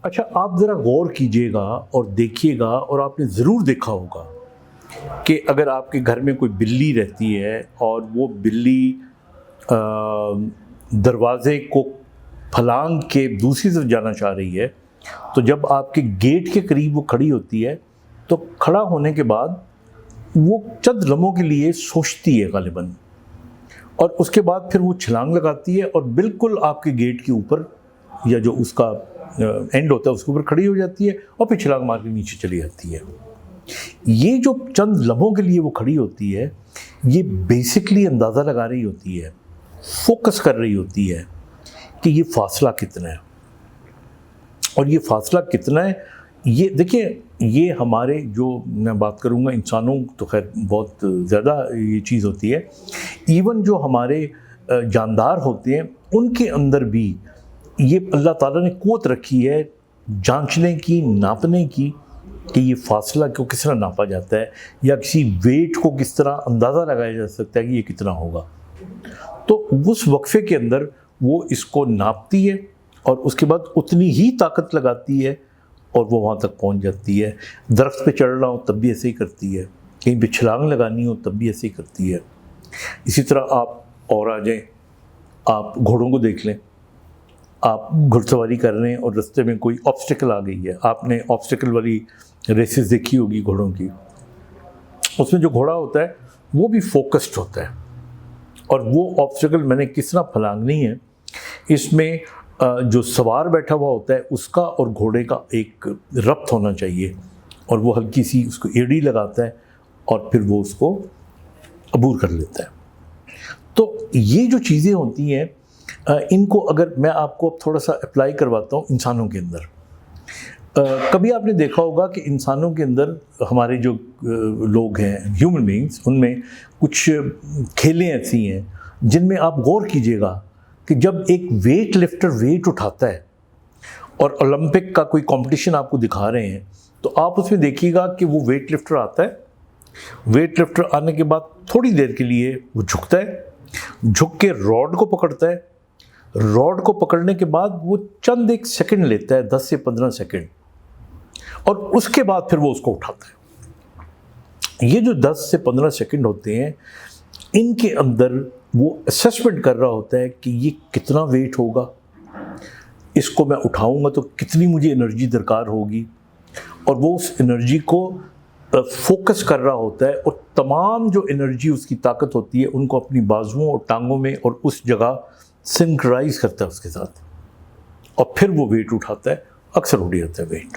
اچھا، آپ ذرا غور کیجئے گا اور دیکھیے گا، اور آپ نے ضرور دیکھا ہوگا کہ اگر آپ کے گھر میں کوئی بلی رہتی ہے اور وہ بلی دروازے کو پھلانگ کے دوسری طرف جانا چاہ رہی ہے، تو جب آپ کے گیٹ کے قریب وہ کھڑی ہوتی ہے تو کھڑا ہونے کے بعد وہ چند لمحوں کے لیے سوچتی ہے غالباً، اور اس کے بعد پھر وہ چھلانگ لگاتی ہے اور بالکل آپ کے گیٹ کے اوپر، یا جو اس کا اینڈ ہوتا ہے اس کے اوپر کھڑی ہو جاتی ہے اور پھر چھلانگ مار کے نیچے چلی جاتی ہے۔ یہ جو چند لمحوں کے لیے وہ کھڑی ہوتی ہے، یہ بیسکلی اندازہ لگا رہی ہوتی ہے، فوکس کر رہی ہوتی ہے کہ یہ فاصلہ کتنا ہے، اور یہ فاصلہ کتنا ہے۔ یہ دیکھیں، یہ ہمارے جو میں بات کروں گا انسانوں تو خیر بہت زیادہ یہ چیز ہوتی ہے، ایون جو ہمارے جاندار ہوتے ہیں ان کے اندر بھی یہ اللہ تعالیٰ نے قوت رکھی ہے جانچنے کی، ناپنے کی، کہ یہ فاصلہ کو کس طرح ناپا جاتا ہے، یا کسی ویٹ کو کس طرح اندازہ لگایا جا سکتا ہے کہ یہ کتنا ہوگا۔ تو اس وقفے کے اندر وہ اس کو ناپتی ہے اور اس کے بعد اتنی ہی طاقت لگاتی ہے اور وہ وہاں تک پہنچ جاتی ہے۔ درخت پہ چڑھ رہا ہو تب بھی ایسے ہی کرتی ہے، کہیں پہ چھلانگ لگانی ہو تب بھی ایسے ہی کرتی ہے۔ اسی طرح آپ اور آ جائیں، آپ گھوڑوں کو دیکھ لیں، آپ گھڑ سواری کر رہے ہیں اور رستے میں کوئی آبسٹیکل آ گئی ہے، آپ نے آبسٹیکل والی ریسز دیکھی ہوگی گھوڑوں کی، اس میں جو گھوڑا ہوتا ہے وہ بھی فوکسڈ ہوتا ہے، اور وہ آبسٹیکل میں نے کس طرح پھلانگنی ہے، اس میں جو سوار بیٹھا ہوا ہوتا ہے اس کا اور گھوڑے کا ایک ربط ہونا چاہیے، اور وہ ہلکی سی اس کو ایڑی لگاتا ہے اور پھر وہ اس کو عبور کر لیتا ہے۔ تو یہ جو چیزیں ہوتی ہیں، ان کو اگر میں آپ کو تھوڑا سا اپلائی کرواتا ہوں انسانوں کے اندر، کبھی آپ نے دیکھا ہوگا کہ انسانوں کے اندر ہمارے جو لوگ ہیں ہیومن بینگز، ان میں کچھ کھیلیں ایسی ہیں جن میں آپ غور کیجئے گا کہ جب ایک ویٹ لفٹر ویٹ اٹھاتا ہے اور اولمپک کا کوئی کمپٹیشن آپ کو دکھا رہے ہیں، تو آپ اس میں دیکھیے گا کہ وہ ویٹ لفٹر آتا ہے، ویٹ لفٹر آنے کے بعد تھوڑی دیر کے لیے وہ جھکتا ہے، جھک کے راڈ کو پکڑتا ہے، راڈ کو پکڑنے کے بعد وہ چند ایک سیکنڈ لیتا ہے، 10 سے 15 سیکنڈ، اور اس کے بعد پھر وہ اس کو اٹھاتا ہے۔ یہ جو 10 سے 15 سیکنڈ ہوتے ہیں، ان کے اندر وہ اسیسمنٹ کر رہا ہوتا ہے کہ یہ کتنا ویٹ ہوگا، اس کو میں اٹھاؤں گا تو کتنی مجھے انرجی درکار ہوگی، اور وہ اس انرجی کو فوکس کر رہا ہوتا ہے، اور تمام جو انرجی اس کی طاقت ہوتی ہے ان کو اپنی بازوؤں اور ٹانگوں میں اور اس جگہ سنکرائز کرتا ہے اس کے ساتھ، اور پھر وہ ویٹ اٹھاتا ہے، اکثر اٹھ جاتا ہے ویٹ۔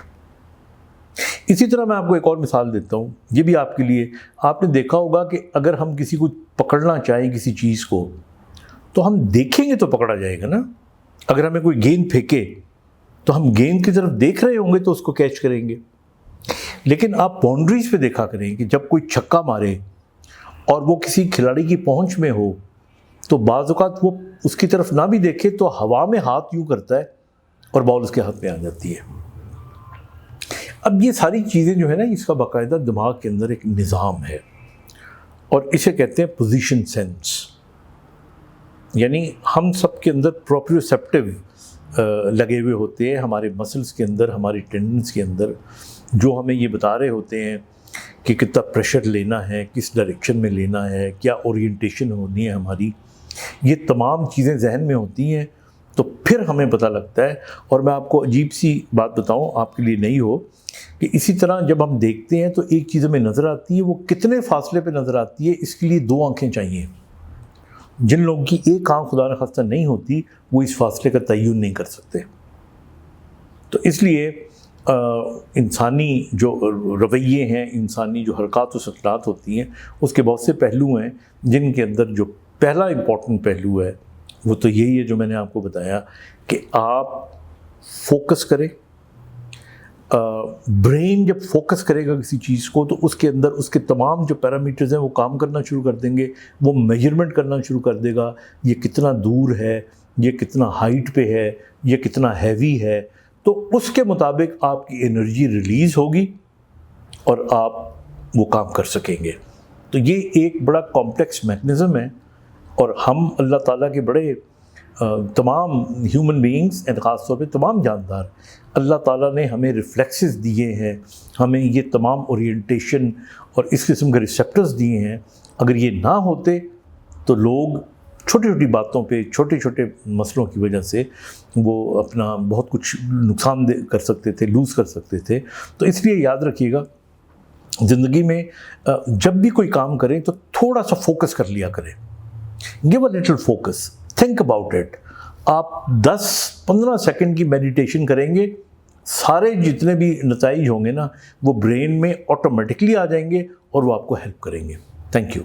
اسی طرح میں آپ کو ایک اور مثال دیتا ہوں، یہ بھی آپ کے لیے، آپ نے دیکھا ہوگا کہ اگر ہم کسی کو پکڑنا چاہیں کسی چیز کو، تو ہم دیکھیں گے تو پکڑا جائے گا نا۔ اگر ہمیں کوئی گیند پھینکے تو ہم گیند کی طرف دیکھ رہے ہوں گے تو اس کو کیچ کریں گے، لیکن آپ باؤنڈریز پہ دیکھا کریں کہ جب کوئی چھکا مارے اور وہ کسی کھلاڑی کی پہنچ میں ہو، تو بعض اوقات وہ اس کی طرف نہ بھی دیکھے تو ہوا میں ہاتھ یوں کرتا ہے اور بال اس کے ہاتھ میں آ جاتی ہے۔ اب یہ ساری چیزیں جو ہے نا، اس کا باقاعدہ دماغ کے اندر ایک نظام ہے، اور اسے کہتے ہیں پوزیشن سینس، یعنی ہم سب کے اندر پروپریوسیپٹیو لگے ہوئے ہوتے ہیں، ہمارے مسلز کے اندر، ہماری ٹینڈنس کے اندر، جو ہمیں یہ بتا رہے ہوتے ہیں کہ کتنا پریشر لینا ہے، کس ڈائریکشن میں لینا ہے، کیا اورینٹیشن ہونی ہے ہماری، یہ تمام چیزیں ذہن میں ہوتی ہیں، تو پھر ہمیں پتہ لگتا ہے۔ اور میں آپ کو عجیب سی بات بتاؤں، آپ کے لیے نہیں ہو، کہ اسی طرح جب ہم دیکھتے ہیں تو ایک چیز ہمیں نظر آتی ہے، وہ کتنے فاصلے پہ نظر آتی ہے، اس کے لیے 2 آنکھیں چاہیے۔ جن لوگوں کی ایک آنکھ خدا نخواستہ نہیں ہوتی، وہ اس فاصلے کا تعین نہیں کر سکتے۔ تو اس لیے انسانی جو رویے ہیں، انسانی جو حرکات و سکنات ہوتی ہیں، اس کے بہت سے پہلو ہیں، جن کے اندر جو پہلا امپورٹنٹ پہلو ہے وہ تو یہی ہے جو میں نے آپ کو بتایا، کہ آپ فوکس کریں۔ برین جب فوکس کرے گا کسی چیز کو، تو اس کے اندر اس کے تمام جو پیرامیٹرز ہیں وہ کام کرنا شروع کر دیں گے، وہ میجرمنٹ کرنا شروع کر دے گا، یہ کتنا دور ہے، یہ کتنا ہائٹ پہ ہے، یہ کتنا ہیوی ہے، تو اس کے مطابق آپ کی انرجی ریلیز ہوگی اور آپ وہ کام کر سکیں گے۔ تو یہ ایک بڑا کمپلیکس میکنزم ہے، اور ہم اللہ تعالیٰ کے بڑے تمام ہیومن بینگز اینڈ خاص طور پہ تمام جاندار، اللہ تعالیٰ نے ہمیں ریفلیکسز دیے ہیں، ہمیں یہ تمام اورینٹیشن اور اس قسم کے ریسیپٹرز دیے ہیں. اگر یہ نہ ہوتے تو لوگ چھوٹی چھوٹی باتوں پہ، چھوٹے چھوٹے مسئلوں کی وجہ سے وہ اپنا بہت کچھ نقصان کر سکتے تھے، لوز کر سکتے تھے. تو اس لیے یاد رکھیے گا، زندگی میں جب بھی کوئی کام کریں تو تھوڑا سا فوکس کر لیا کریں. Give a little focus, think about it. آپ 10-15 سیکنڈ کی میڈیٹیشن کریں گے، سارے جتنے بھی نتائج ہوں گے نا وہ برین میں آٹومیٹکلی آ جائیں گے اور وہ آپ کو ہیلپ کریں گے. Thank you.